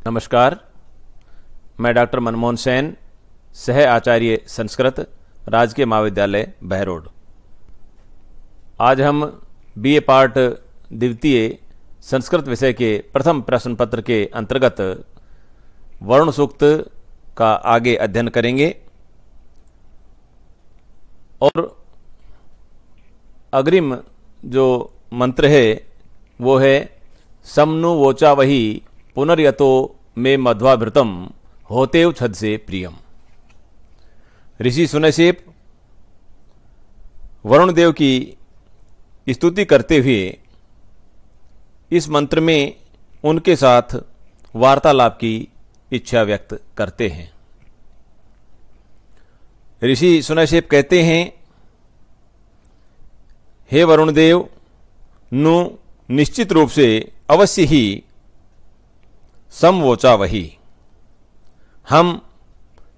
नमस्कार, मैं डॉक्टर मनमोहन सेन, सह आचार्य संस्कृत, राजकीय महाविद्यालय बहरोड। आज हम बीए पार्ट द्वितीय संस्कृत विषय के प्रथम प्रश्न पत्र के अंतर्गत वरुण सूक्त का आगे अध्ययन करेंगे और अग्रिम जो मंत्र है वो है समनु वोचा वही पुनर्यतो में मध्वाभृतम होतेव छद से प्रियम। ऋषि सुनैसेप वरुण देव की स्तुति करते हुए इस मंत्र में उनके साथ वार्तालाप की इच्छा व्यक्त करते हैं। ऋषि सुनैसेप कहते हैं, हे वरुण देव, नु निश्चित रूप से अवश्य ही समवोचा वही, हम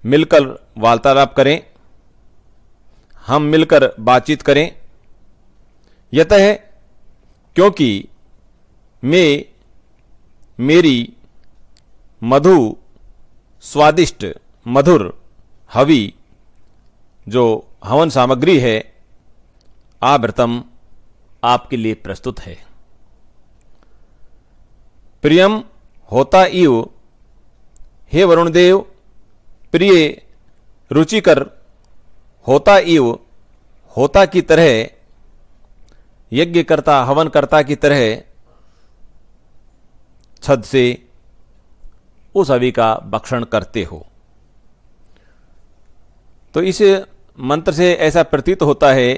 मिलकर वार्तालाप करें, हम मिलकर बातचीत करें। यतः क्योंकि मेरी मधु स्वादिष्ट मधुर हवि जो हवन सामग्री है आवृतम आपके लिए प्रस्तुत है। प्रियम होता इव, हे वरुण देव, प्रिय रुचिकर होता इव, होता की तरह, यज्ञकर्ता हवनकर्ता की तरह छद से उस हवि का भक्षण करते हो। तो इस मंत्र से ऐसा प्रतीत होता है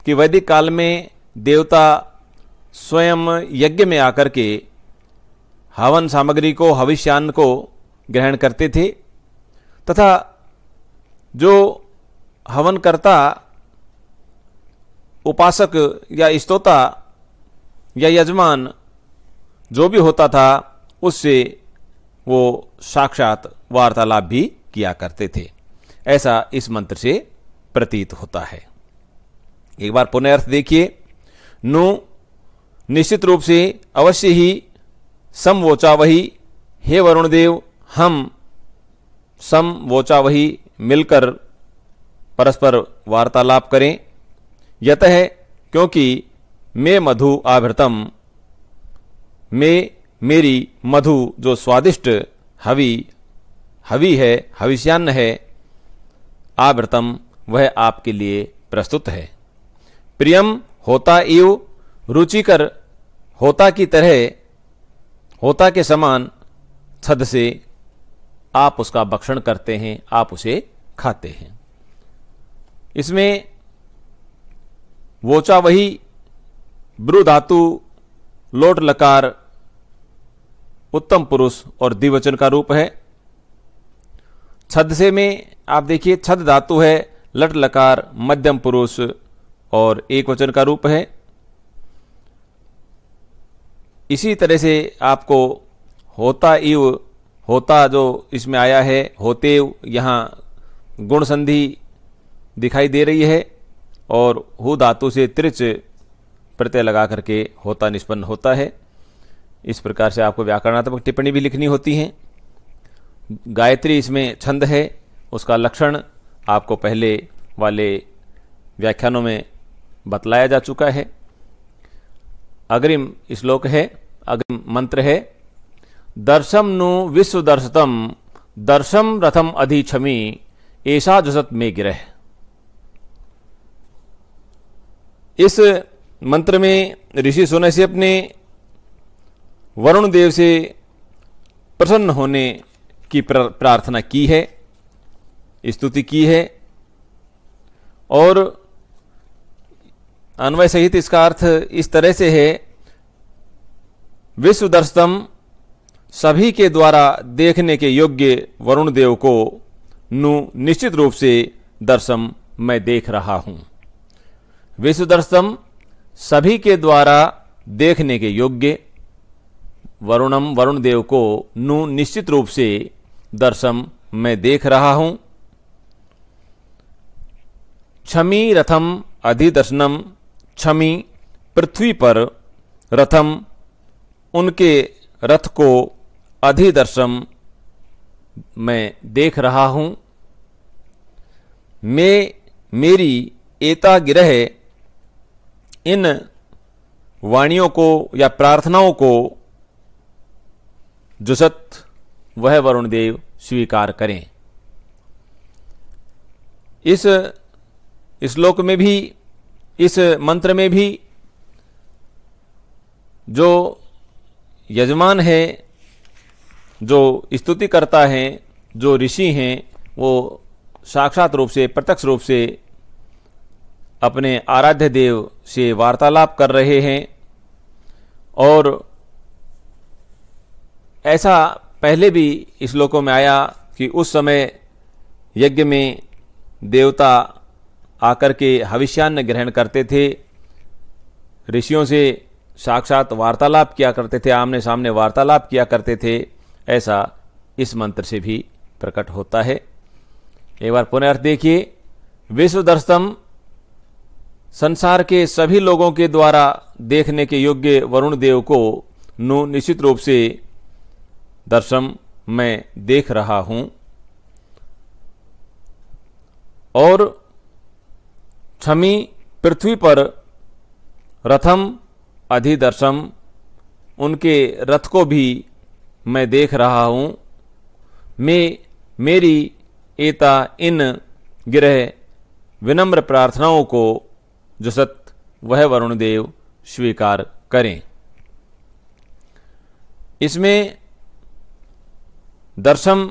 कि वैदिक काल में देवता स्वयं यज्ञ में आकर के हवन सामग्री को, हविष्यान्न को ग्रहण करते थे तथा जो हवनकर्ता उपासक या स्तोता या यजमान जो भी होता था उससे वो साक्षात वार्तालाप भी किया करते थे। ऐसा इस मंत्र से प्रतीत होता है। एक बार पुनः अर्थ देखिए। नु निश्चित रूप से अवश्य ही समवोचा वही, हे वरुण देव, हम समवोचा वही मिलकर परस्पर वार्तालाप करें। यतः क्योंकि मैं मधु आवृतम, मेरी मधु जो स्वादिष्ट हवि है, हविष्यान्न है, आवृतम वह आपके लिए प्रस्तुत है। प्रियम होता इव, रुचिकर होता की तरह, होता के समान छद से आप उसका भक्षण करते हैं, आप उसे खाते हैं। इसमें वोचा वही ब्रू धातु, लोट लकार उत्तम पुरुष और द्विवचन का रूप है। छद से में आप देखिए छद धातु है, लट लकार मध्यम पुरुष और एक वचन का रूप है। इसी तरह से आपको होता इव, होता जो इसमें आया है, होतेव, यहाँ गुण संधि दिखाई दे रही है और हु धातु से त्रिच प्रत्यय लगा करके होता निष्पन्न होता है। इस प्रकार से आपको व्याकरणात्मक टिप्पणी भी लिखनी होती है। गायत्री इसमें छंद है, उसका लक्षण आपको पहले वाले व्याख्यानों में बतलाया जा चुका है। अग्रिम श्लोक है, अग्रिम मंत्र है, दर्शम नु विश्व दर्शतम दर्शम रथम अधिक्षमी ऐसा जसत में गिरह। इस मंत्र में ऋषि सुनैसेप ने वरुण देव से प्रसन्न होने की प्रार्थना की है, स्तुति की है और अन्वय सहित इसका अर्थ इस तरह से है, विश्व दर्शतम, सभी के द्वारा देखने के योग्य वरुण देव को नु निश्चित रूप से दर्शम मैं देख रहा हूं। विश्व दर्शतम, सभी के द्वारा देखने के योग्य, वरुणम वरुण देव को नु निश्चित रूप से दर्शम मैं देख रहा हूं। क्षमी रथम अधिदर्शनम, क्षमी पृथ्वी पर, रथम उनके रथ को, अधिदर्शम मैं देख रहा हूं। मैं मेरी एता गिरह इन वाणियों को या प्रार्थनाओं को जुसत वह वरुण देव स्वीकार करें। इस श्लोक में भी, इस मंत्र में भी जो यजमान है, जो स्तुति करता है, जो ऋषि हैं, वो साक्षात रूप से, प्रत्यक्ष रूप से अपने आराध्य देव से वार्तालाप कर रहे हैं। और ऐसा पहले भी श्लोकों में आया कि उस समय यज्ञ में देवता आकर के हविष्यान्न ग्रहण करते थे, ऋषियों से साक्षात वार्तालाप किया करते थे, आमने सामने वार्तालाप किया करते थे। ऐसा इस मंत्र से भी प्रकट होता है। एक बार पुनः अर्थ देखिए। विश्वदर्शनम, संसार के सभी लोगों के द्वारा देखने के योग्य वरुण देव को नु निश्चित रूप से दर्शन मैं देख रहा हूं। और क्षमी पृथ्वी पर रथम अधिदर्शम, उनके रथ को भी मैं देख रहा हूं। मैं मेरी एता इन गिरह विनम्र प्रार्थनाओं को जुसत वह वरुण देव स्वीकार करें। इसमें दर्शम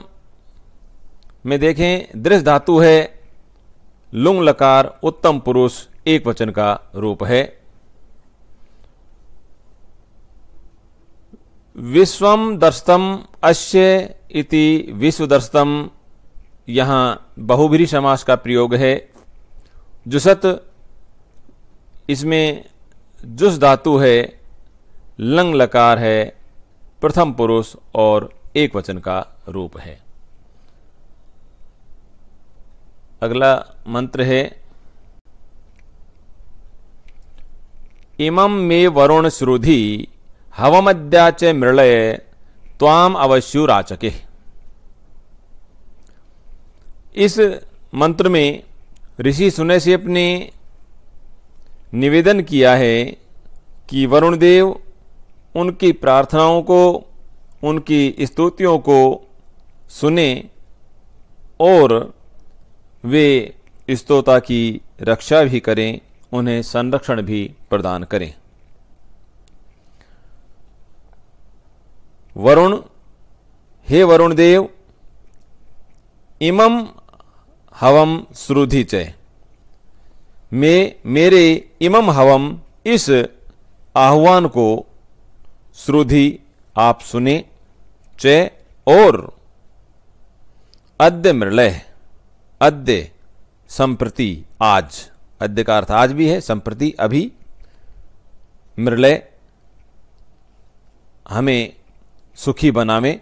में देखें, दृश्य धातु है, लुंग लकार उत्तम पुरुष एक वचन का रूप है। विश्वम दर्शतम अस्य इति विश्वदर्शतम, यहाँ बहुब्रीहि समास का प्रयोग है। जुसत, इसमें जुस धातु है, लंग लकार है, प्रथम पुरुष और एक वचन का रूप है। अगला मंत्र है, इमं मे वरुण श्रुधि हवमद्या च मृलय त्वाम अवश्युराचके। इस मंत्र में ऋषि सुनैसिप ने निवेदन किया है कि वरुण देव उनकी प्रार्थनाओं को, उनकी स्तुतियों को सुने और वे स्तोता की रक्षा भी करें, उन्हें संरक्षण भी प्रदान करें। वरुण, हे वरुण देव, इमं हवम श्रुधि च, मेरे इमं हवम, इस आह्वान को, श्रुधि आप सुने, च और अद्य मृलय, अद्य संप्रति आज, अद्य का अर्थ आज भी है, संप्रति अभी, मृलय हमें सुखी बनावे,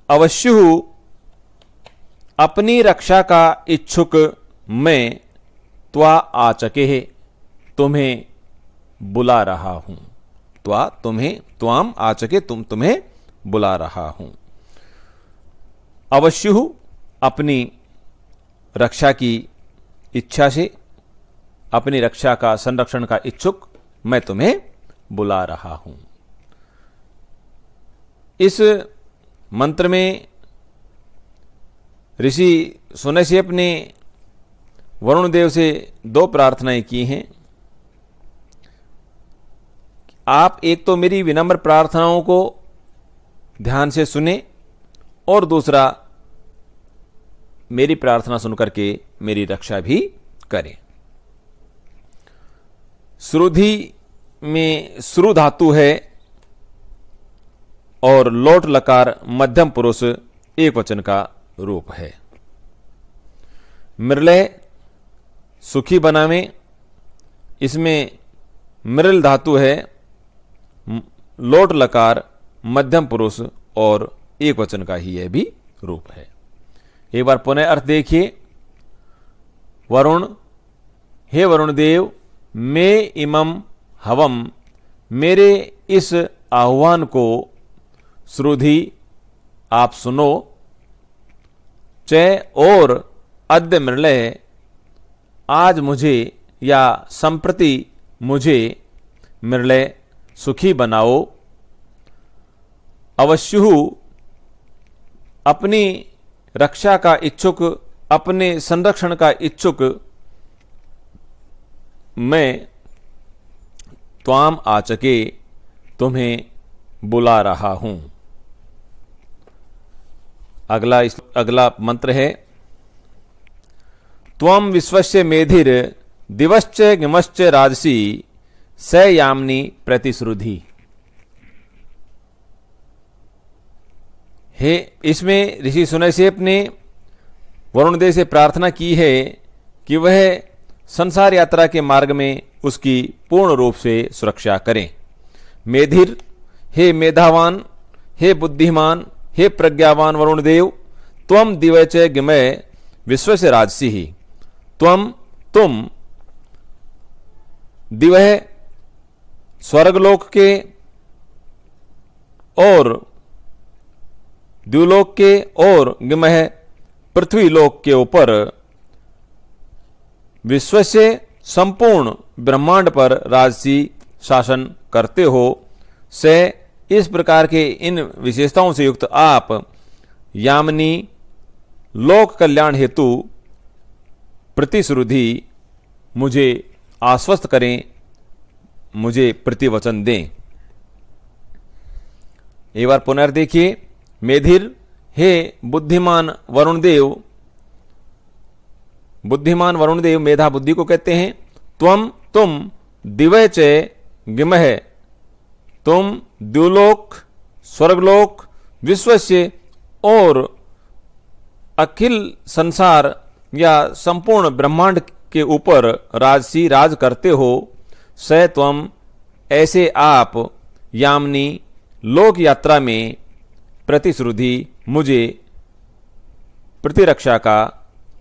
अवश्यु अपनी रक्षा का इच्छुक मैं, त्वा आचके है, तुम्हें बुला रहा हूं। त्वा तुम्हें, त्वाम आचके तुम्हें बुला रहा हूं। अवश्यु अपनी रक्षा की इच्छा से, अपनी रक्षा का, संरक्षण का इच्छुक मैं तुम्हें बुला रहा हूं। इस मंत्र में ऋषि सुनैसिप ने वरुण देव से दो प्रार्थनाएं की हैं। आप एक तो मेरी विनम्र प्रार्थनाओं को ध्यान से सुने और दूसरा मेरी प्रार्थना सुनकर के मेरी रक्षा भी करें। श्रुधि में श्रु धातु है और लोट लकार मध्यम पुरुष एक वचन का रूप है। मृलय सुखी बनावे, इसमें मृल धातु है, लोट लकार मध्यम पुरुष और एक वचन का ही यह भी रूप है। एक बार पुनः अर्थ देखिए। वरुण, हे वरुण देव, मैं इमं हवम, मेरे इस आह्वान को, श्रुधि आप सुनो। चय और अद्य मृलय, आज मुझे या संप्रति मुझे मृलय सुखी बनाओ। अवश्यु, अपनी रक्षा का इच्छुक, अपने संरक्षण का इच्छुक मैं त्वाम आचके तुम्हें बुला रहा हूं। अगला मंत्र है, त्वम विश्वस्य मेधिर दिवश्च गिमश्च राजसी स यामिनी प्रतिश्रुधि। हे, इसमें ऋषि सुनैसेप ने वरुण देव से प्रार्थना की है कि वह संसार यात्रा के मार्ग में उसकी पूर्ण रूप से सुरक्षा करें। मेधिर, हे मेधावान, हे बुद्धिमान, हे प्रज्ञावान वरुण देव, त्वम दिवच गिमय विश्व से राजसी ही। तुम दिवह स्वर्गलोक के और द्युलोक के और गिमह पृथ्वीलोक के ऊपर विश्व से संपूर्ण ब्रह्मांड पर राजसी शासन करते हो। से इस प्रकार के इन विशेषताओं से युक्त आप यामिनी लोक कल्याण हेतु प्रतिश्रुधि मुझे आश्वस्त करें, मुझे प्रतिवचन दें। एक बार पुनर्देखिए। मेधिर, हे बुद्धिमान वरुण देव, बुद्धिमान वरुण देव मेधा बुद्धि को कहते हैं। तुम दिवय च गिमह, तुम द्युलोक, स्वर्गलोक, विश्व से और अखिल संसार या संपूर्ण ब्रह्मांड के ऊपर राजसी राज करते हो। स त्वम, ऐसे आप यामिनी लोक यात्रा में प्रतिश्रुधि मुझे प्रतिरक्षा का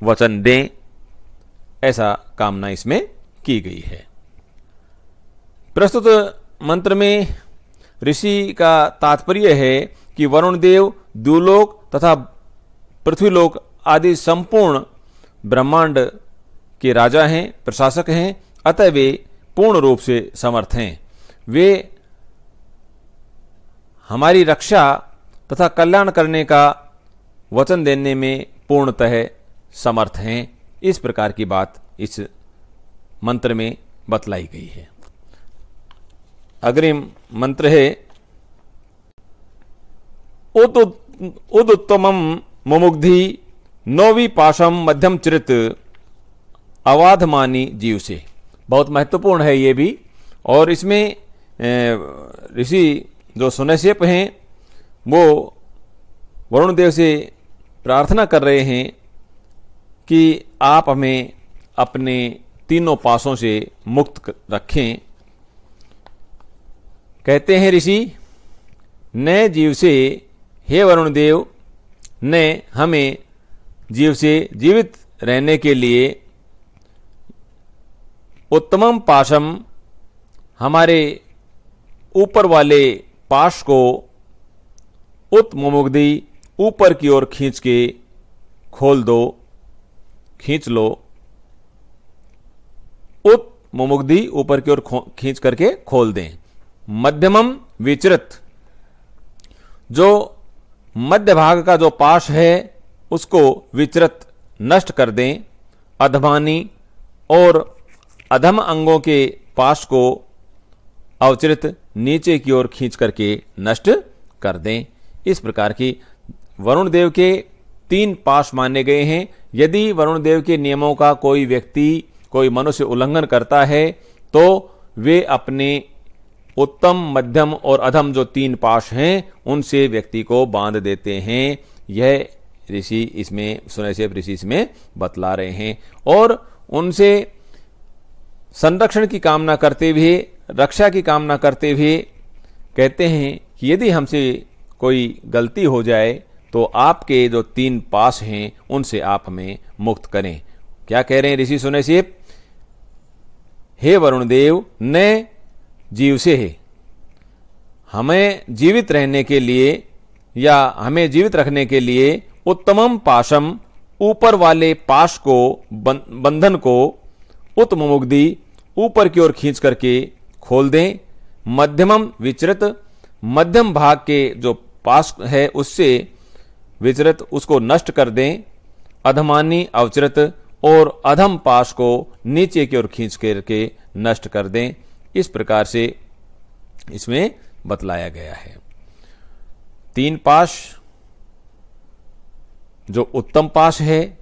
वचन दें। ऐसा कामना इसमें की गई है। प्रस्तुत मंत्र में ऋषि का तात्पर्य है कि वरुण देव द्युलोक तथा पृथ्वीलोक आदि संपूर्ण ब्रह्मांड के राजा हैं, प्रशासक हैं, अतः वे पूर्ण रूप से समर्थ हैं। वे हमारी रक्षा तथा कल्याण करने का वचन देने में पूर्णतः समर्थ हैं। इस प्रकार की बात इस मंत्र में बतलाई गई है। अग्रिम मंत्र है, उदुत्तमम मुमुग्धि नौवी पाशम मध्यम चरित अवाधमानी जीव से। बहुत महत्वपूर्ण है ये भी। और इसमें ऋषि जो सुनैसेप हैं वो वरुण देव से प्रार्थना कर रहे हैं कि आप हमें अपने तीनों पासों से मुक्त रखें। कहते हैं ऋषि, न जीव से, हे वरुण देव, ने हमें जीव से जीवित रहने के लिए उत्तमम पाशम, हमारे ऊपर वाले पाश को उत्मुमुग्धि, ऊपर की ओर खींच के खोल दो, खींच लो। उत्मुमुग्धि, ऊपर की ओर खींच करके खोल दें। मध्यमम विचरित, जो मध्य भाग का जो पाश है उसको विचरित नष्ट कर दें। अधमानी, और अधम अंगों के पाश को अवचरित, नीचे की ओर खींच करके नष्ट कर दें। इस प्रकार की वरुण देव के 3 पाश माने गए हैं। यदि वरुण देव के नियमों का कोई व्यक्ति, कोई मनुष्य उल्लंघन करता है तो वे अपने उत्तम, मध्यम और अधम जो 3 पाश हैं उनसे व्यक्ति को बांध देते हैं। यह ऋषि इसमें, सुनैसेप ऋषि इसमें बतला रहे हैं। और उनसे संरक्षण की कामना करते हुए, रक्षा की कामना करते हुए कहते हैं कि यदि हमसे कोई गलती हो जाए तो आपके जो 3 पास हैं उनसे आप हमें मुक्त करें। क्या कह रहे हैं ऋषि सुनैसेप? हे वरुण देव, न जीव से है, हमें जीवित रहने के लिए या हमें जीवित रखने के लिए उत्तमम पाशम, ऊपर वाले पाश को, बंधन को, उत्तममुग्धि, ऊपर की ओर खींच करके खोल दें। मध्यमम विचरित, मध्यम भाग के जो पाश है उससे विचरित, उसको नष्ट कर दें। अधमानी अवचरित, और अधम पाश को नीचे की ओर खींच करके नष्ट कर दें। इस प्रकार से इसमें बतलाया गया है। 3 पाश, जो उत्तम पाश है,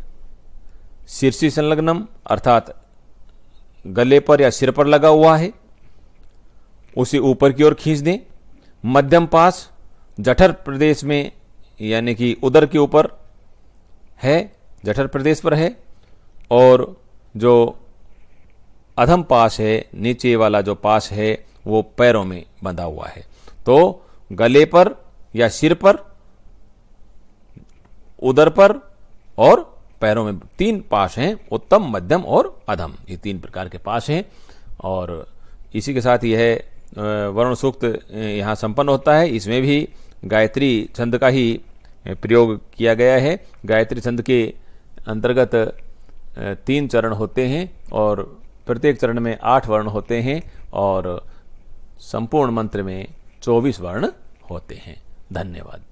शीर्षि संलग्नम अर्थात गले पर या सिर पर लगा हुआ है, उसे ऊपर की ओर खींच दें। मध्यम पाश जठर प्रदेश में यानी कि उदर के ऊपर है, जठर प्रदेश पर है, और जो अधम पाश है, नीचे वाला जो पाश है, वो पैरों में बंधा हुआ है। तो गले पर या सिर पर, उदर पर और पैरों में 3 पाश हैं, उत्तम, मध्यम और अधम। ये 3 प्रकार के पाश हैं। और इसी के साथ यह वरुण सूक्त यहाँ संपन्न होता है। इसमें भी गायत्री छंद का ही प्रयोग किया गया है। गायत्री छंद के अंतर्गत 3 चरण होते हैं और प्रत्येक चरण में 8 वर्ण होते हैं और संपूर्ण मंत्र में 24 वर्ण होते हैं। धन्यवाद।